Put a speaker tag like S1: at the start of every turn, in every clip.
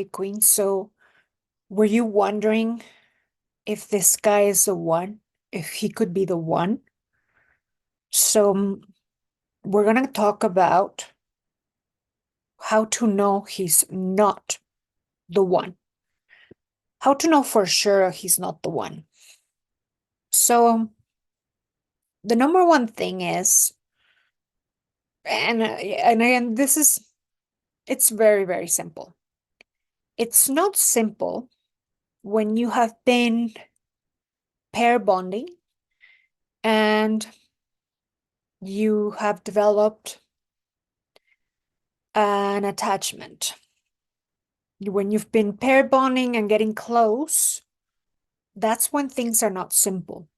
S1: Okay, Queen. So were you wondering if this guy is the one, if he could be the one? So we're going to talk about how to know he's not the one. How to know for sure he's not the one. So the number one thing is, and again, it's very, very simple. It's not simple when you have been pair bonding and you have developed an attachment. When you've been pair bonding and getting close, that's when things are not simple.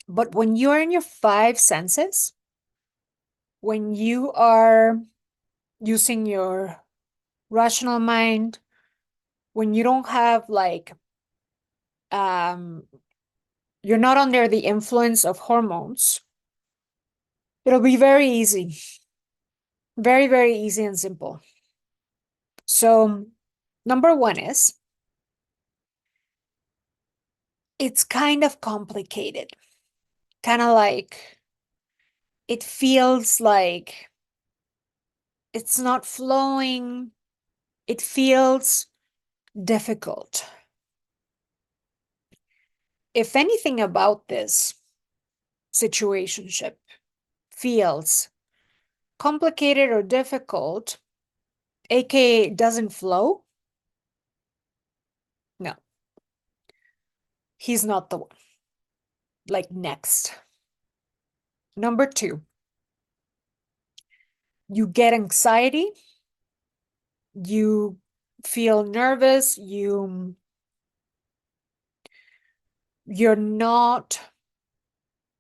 S1: But when you're in your five senses, when you are using your rational mind, when you don't have um you're not under the influence of hormones, it'll be very easy. Very, very easy and simple. So, number one is, it's kind of complicated. Kind of like, it feels like it's not flowing. It feels difficult. If anything about this situationship feels complicated or difficult, aka doesn't flow, no, he's not the one. Like, next. Number two, you get anxiety, you feel nervous, you're not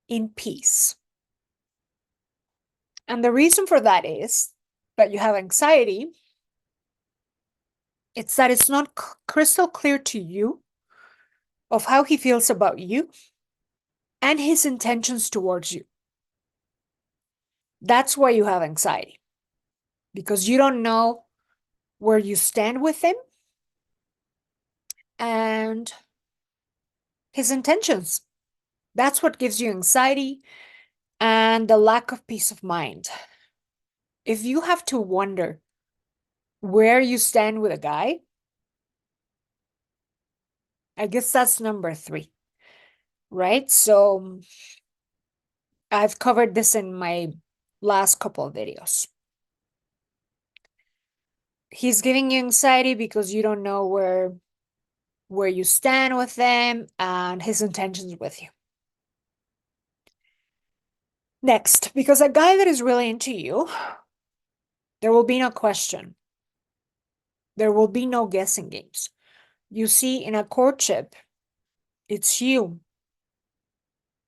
S1: in peace. And the reason for that is that you have anxiety. It's that it's not crystal clear to you of how he feels about you and his intentions towards you. That's why you have anxiety, because you don't know where you stand with him and his intentions. That's what gives you anxiety and the lack of peace of mind. If you have to wonder where you stand with a guy, I guess that's number three, right? So I've covered this in my last couple of videos. He's giving you anxiety because you don't know where you stand with them and his intentions with you. Next, because a guy that is really into you, there will be no question. There will be no guessing games. You see, in a courtship, it's you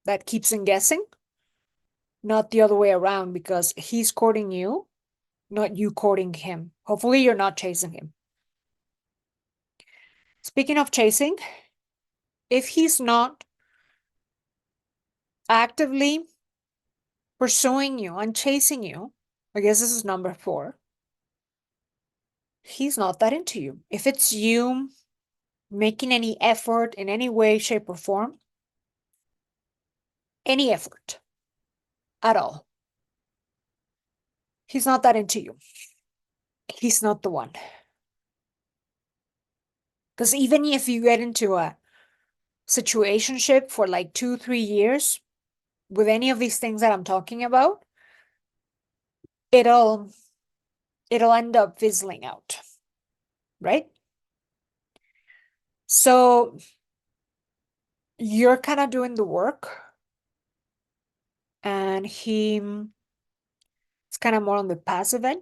S1: that keeps on guessing, not the other way around, because he's courting you, not you courting him. Hopefully, you're not chasing him. Speaking of chasing, if he's not actively pursuing you and chasing you, I guess this is number four, he's not that into you. If it's you making any effort in any way, shape, or form, any effort at all, he's not that into you. He's not the one. Because even if you get into a situationship for like 2-3 years with any of these things that I'm talking about, it'll end up fizzling out, right? So you're kind of doing the work and he's kind of more on the passive end.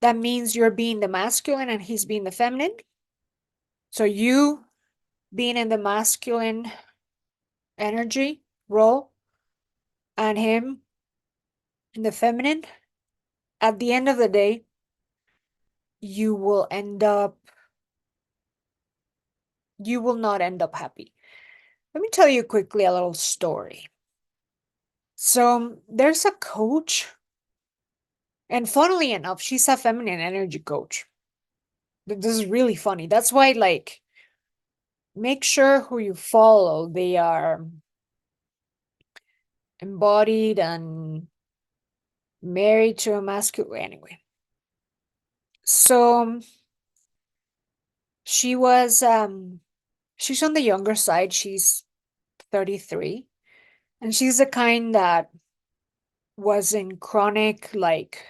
S1: That means you're being the masculine and he's being the feminine. So you being in the masculine energy role and him in the feminine, at the end of the day, you will not end up happy. Let me tell you quickly a little story. So there's a coach, and funnily enough, she's a feminine energy coach. This is really funny. That's why, like, make sure who you follow, they are embodied and married to a masculine. Anyway, so she was, she's on the younger side. She's 33, and she's the kind that was in chronic, like,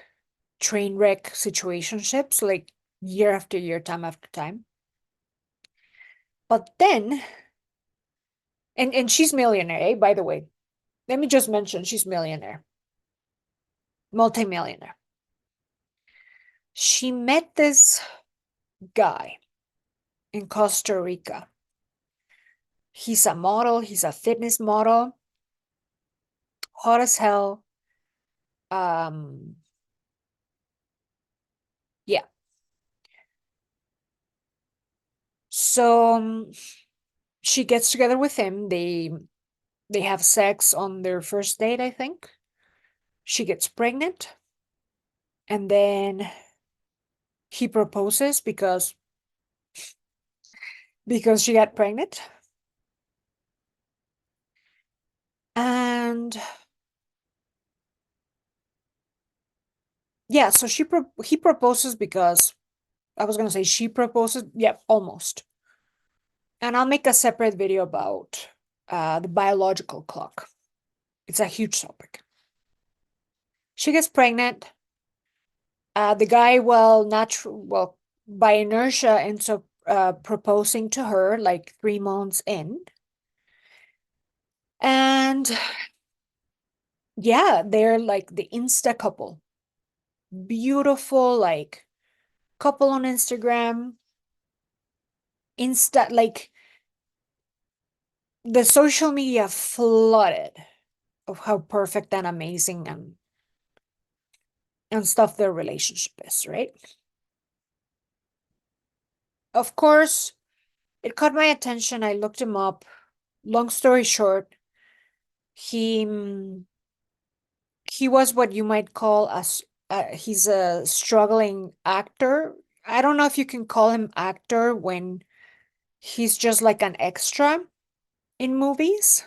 S1: train wreck situationships, like year after year, time after time. But then, and she's millionaire, eh, by the way. Let me just mention she's millionaire, multimillionaire. She met this guy in Costa Rica. He's a model, he's a fitness model, hot as hell. Um, yeah. So she gets together with him. They have sex on their first date, I think. She gets pregnant, and then he proposes because she got pregnant. And yeah, so he proposes because I was gonna say she proposes. Yeah, almost. And I'll make a separate video about the biological clock. It's a huge topic. She gets pregnant. The guy, well, by inertia, ends up proposing to her like 3 months in. And yeah, they're like the Insta couple. Beautiful, like, couple on Instagram. Like, the social media flooded of how perfect and amazing and stuff their relationship is, right? Of course, it caught my attention. I looked him up. Long story short, he he was what you might call he's a struggling actor. I don't know if you can call him actor when he's just like an extra in movies.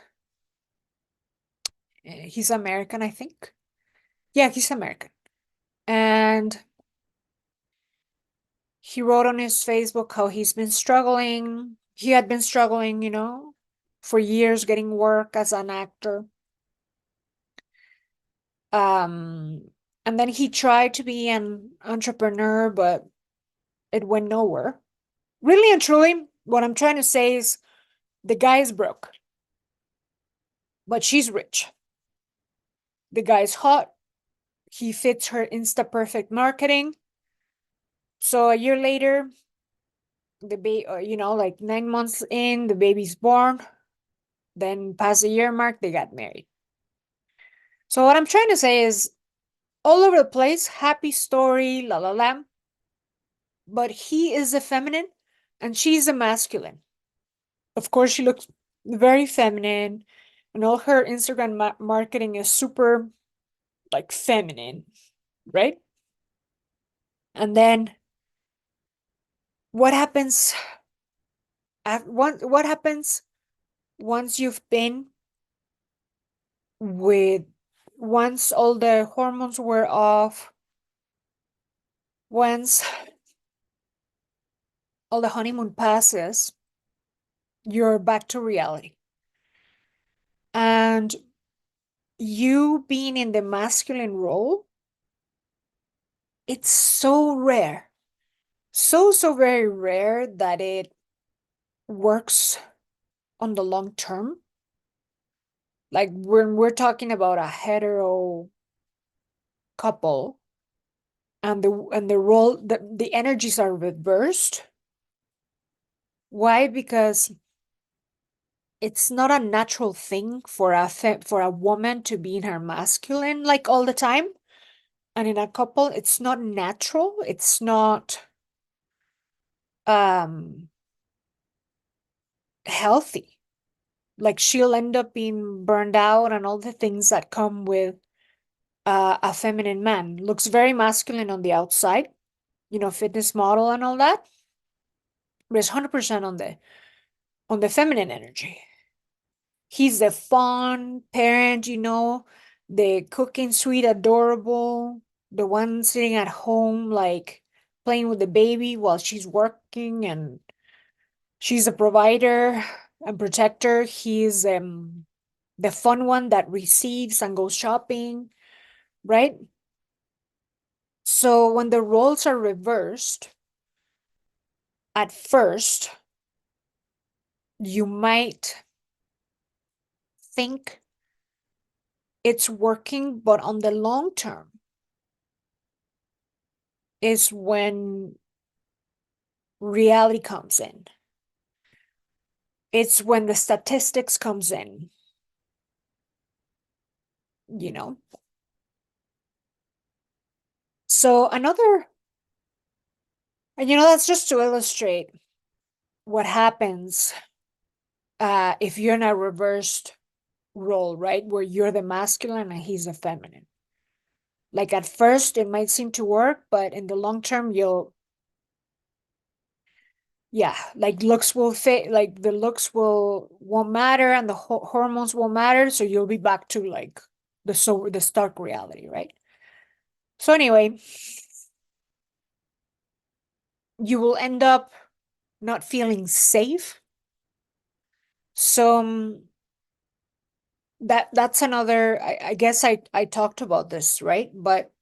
S1: He's American, I think. Yeah, he's American. And he wrote on his Facebook how he's been struggling. He had been struggling, for years getting work as an actor. Um, and then he tried to be an entrepreneur, but it went nowhere. Really and truly, what I'm trying to say is the guy is broke, but she's rich. The guy's hot. He fits her Insta perfect marketing. So a year later, the baby, like 9 months in, the baby's born. Then past the year mark, they got married. So what I'm trying to say is all over the place, happy story, la la la. But he is a feminine and she's a masculine. Of course, she looks very feminine, and all her Instagram marketing is super, like, feminine, right? And then what happens what happens once you've been with once all the hormones were off, once all the honeymoon passes, you're back to reality. And you being in the masculine role, it's so rare. So very rare that it works on the long term. Like, when we're talking about a hetero couple and the role, the energies are reversed. Why? Because it's not a natural thing for a woman to be in her masculine like all the time. And in a couple, it's not natural. It's not um healthy. Like, she'll end up being burned out and all the things that come with a feminine man. Looks very masculine on the outside, fitness model and all that. but it's 100% on the feminine energy. He's the fun parent, the cooking sweet, adorable, the one sitting at home, like playing with the baby while she's working, and she's a provider and protector. He's the fun one that receives and goes shopping, right? So when the roles are reversed, at first, you might think it's working, but on the long term is when reality comes in. It's when the statistics comes in, you know. So and that's just to illustrate what happens if you're in a reversed role, right? Where you're the masculine and he's the feminine. Like at first it might seem to work, but in the long term like looks will fit, like the looks won't matter and the hormones won't matter, so you'll be back to like the stark reality, right? So anyway, you will end up not feeling safe. So that's another, I guess I talked about this, right? But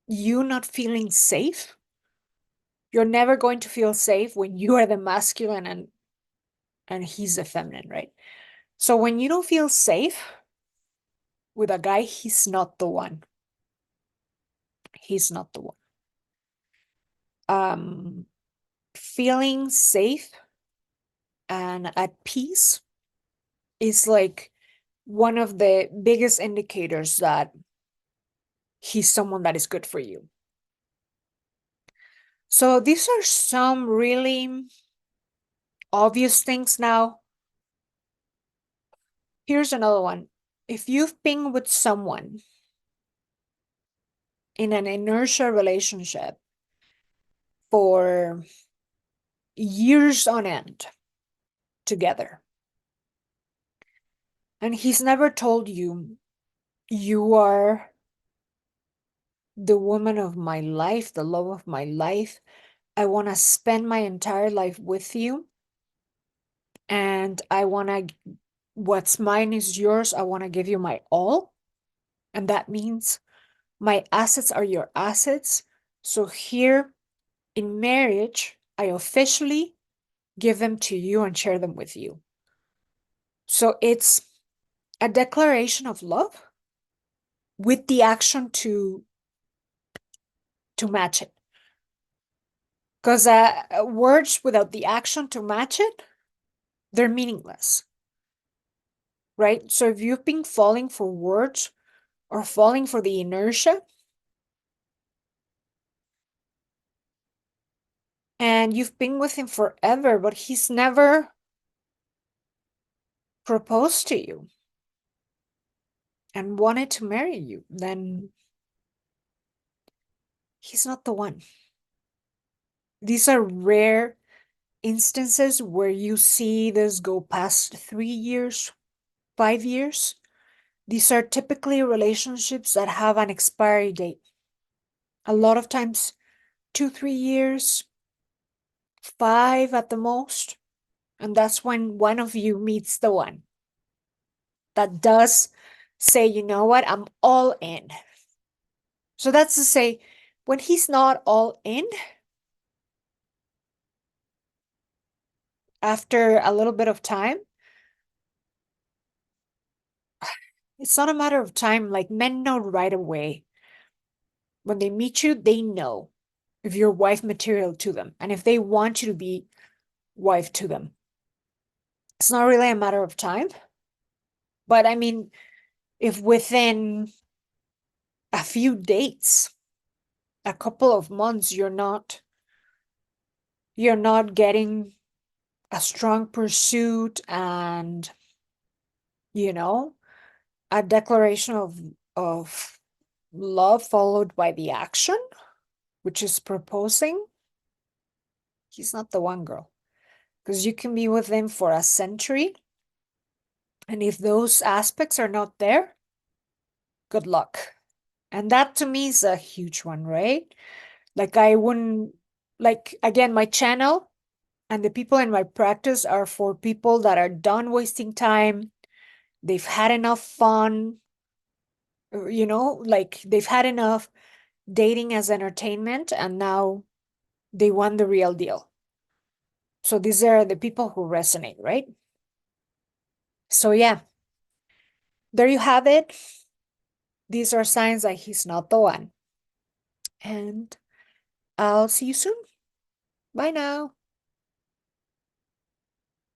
S1: you not feeling safe, you're never going to feel safe when you are the masculine and he's the feminine, right? So when you don't feel safe with a guy, he's not the one. He's not the one. Feeling safe and at peace is like one of the biggest indicators that he's someone that is good for you. So these are some really obvious things. Now, here's another one. If you've been with someone in an inertia relationship for years on end together, and he's never told you, you are the woman of my life, the love of my life, I want to spend my entire life with you, and what's mine is yours. I want to give you my all. And that means my assets are your assets. So here in marriage, I officially give them to you and share them with you. So it's a declaration of love with the action to match it. Because words without the action to match it, they're meaningless, right? So if you've been falling for words or falling for the inertia, and you've been with him forever, but he's never proposed to you and wanted to marry you, then he's not the one. These are rare instances where you see this go past 3 years, 5 years. These are typically relationships that have an expiry date. A lot of times 2, 3 years, 5 at the most. And that's when one of you meets the one that does say, you know what, I'm all in. So that's to say, when he's not all in, after a little bit of time, it's not a matter of time. Like men know right away. When they meet you, they know if you're wife material to them and if they want you to be wife to them. It's not really a matter of time. But I mean, if within a few dates, a couple of months, you're not getting a strong pursuit and, you know, a declaration of love followed by the action, which is proposing, he's not the one, girl. Because you can be with him for a century, and if those aspects are not there, good luck. And that to me is a huge one, right? Like, I wouldn't, like, again, my channel and the people in my practice are for people that are done wasting time. They've had enough fun, like they've had enough dating as entertainment, and now they want the real deal. So these are the people who resonate, right? So yeah, there you have it. These are signs that he's not the one. And I'll see you soon. Bye now.